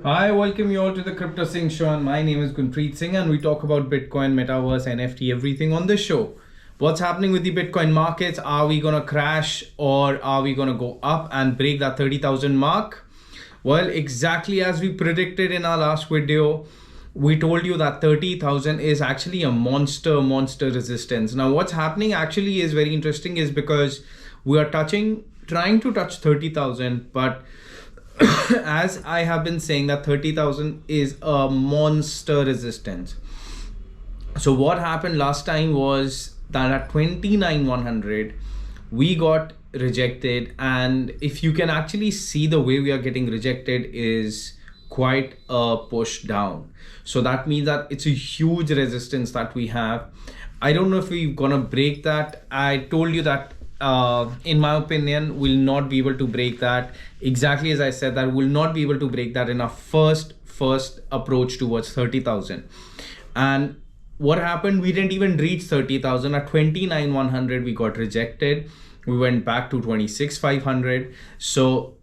Hi, welcome you all to the TheCryptoSingh show, and my name is Gunpreet Singh, and we talk about Bitcoin, Metaverse, NFT, everything on this show. What's happening with the Bitcoin markets? Are we gonna crash or are we gonna go up and break that 30,000 mark? Well, exactly as we predicted in our last video, we told you that 30,000 is actually a monster resistance. Now, what's happening actually is very interesting, is because we are trying to touch 30,000, but as I have been saying, that 30,000 is a monster resistance. So what happened last time was that at 29,100 we got rejected, and if you can actually see, the way we are getting rejected is quite a push down. So that means that it's a huge resistance that we have. I don't know if we're gonna break that. I told you that in my opinion, we'll not be able to break that. Exactly as I said, that we'll not be able to break that in our first approach towards 30,000. And what happened? We didn't even reach 30,000. At 29,100, we got rejected. We went back to 26,500. So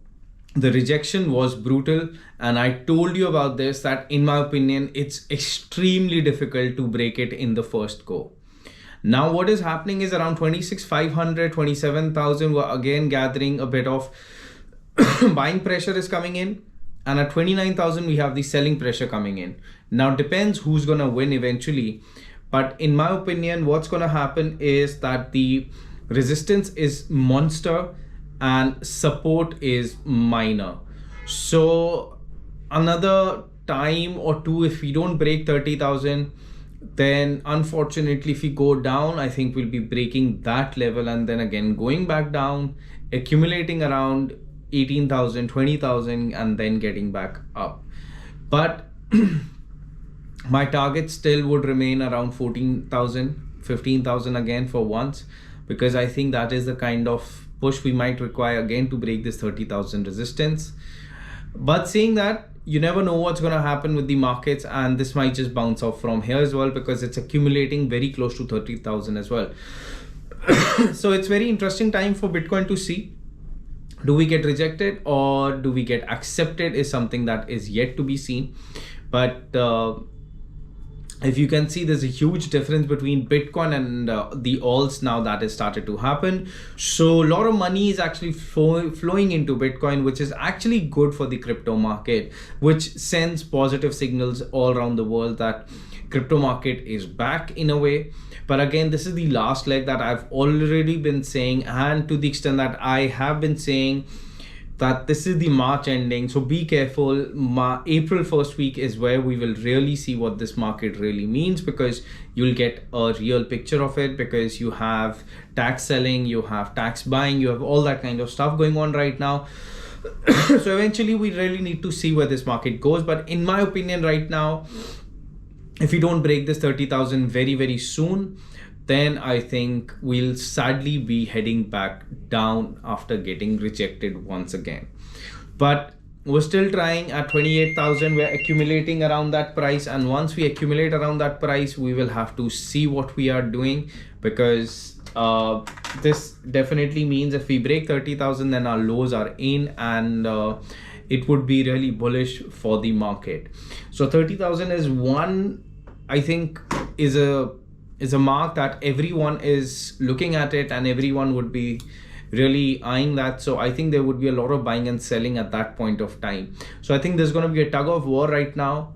the rejection was brutal. And I told you about this, that in my opinion, it's extremely difficult to break it in the first go. Now what is happening is around 26,500, 27,000, we're again gathering a bit of buying pressure is coming in. And at 29,000, we have the selling pressure coming in. Now depends who's going to win eventually. But in my opinion, what's going to happen is that the resistance is monster and support is minor. So another time or two, if we don't break 30,000, then unfortunately, if we go down, I think we'll be breaking that level and then again going back down, accumulating around 18,000, 20,000, and then getting back up. But my target still would remain around 14,000, 15,000 again for once, because I think that is the kind of push we might require again to break this 30,000 resistance. But saying that, you never know what's going to happen with the markets, and this might just bounce off from here as well, because it's accumulating very close to 30,000 as well. So it's very interesting time for Bitcoin to see, do we get rejected or do we get accepted, is something that is yet to be seen. But if you can see, there's a huge difference between Bitcoin and the alts now that has started to happen. So a lot of money is actually flowing into Bitcoin, which is actually good for the crypto market, which sends positive signals all around the world that crypto market is back in a way. But again, this is the last leg that I've already been saying, and to the extent that I have been saying that this is the March ending, so be careful. April first week is where we will really see what this market really means, because you'll get a real picture of it, because you have tax selling, you have tax buying, you have all that kind of stuff going on right now. So eventually we really need to see where this market goes. But in my opinion right now, if we don't break this 30,000 very soon, then I think we'll sadly be heading back down after getting rejected once again. But we're still trying at 28,000. We're accumulating around that price, and once we accumulate around that price, we will have to see what we are doing, because this definitely means if we break 30,000, then our lows are in, and it would be really bullish for the market. So 30,000 is one, I think, is a mark that everyone is looking at it, and everyone would be really eyeing that. So I think there would be a lot of buying and selling at that point of time. So I think there's going to be a tug of war right now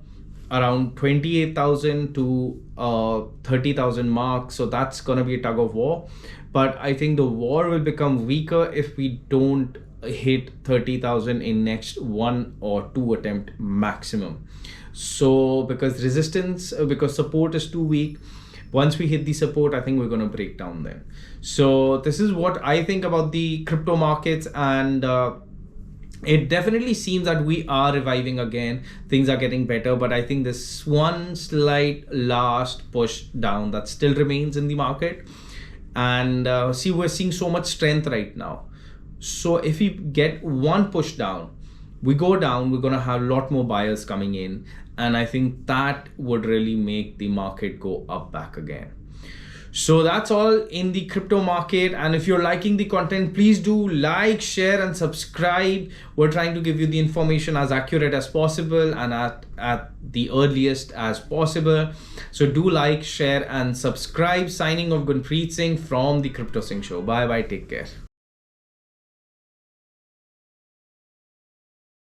around 28,000 to 30,000 mark. So that's going to be a tug of war. But I think the war will become weaker if we don't hit 30,000 in next 1 or 2 attempt maximum. So because support is too weak, once we hit the support, I think we're going to break down then. So this is what I think about the crypto markets, and it definitely seems that we are reviving again. Things are getting better, but I think this one slight last push down that still remains in the market. And see, we're seeing so much strength right now. So if we get one push down, we go down, we're going to have a lot more buyers coming in, and I think that would really make the market go up back again. So that's all in the crypto market. And if you're liking the content, please do like, share, and subscribe. We're trying to give you the information as accurate as possible and at the earliest as possible. So do like, share, and subscribe. Signing off, Gunpreet Singh from the Crypto Singh Show. Bye bye. Take care.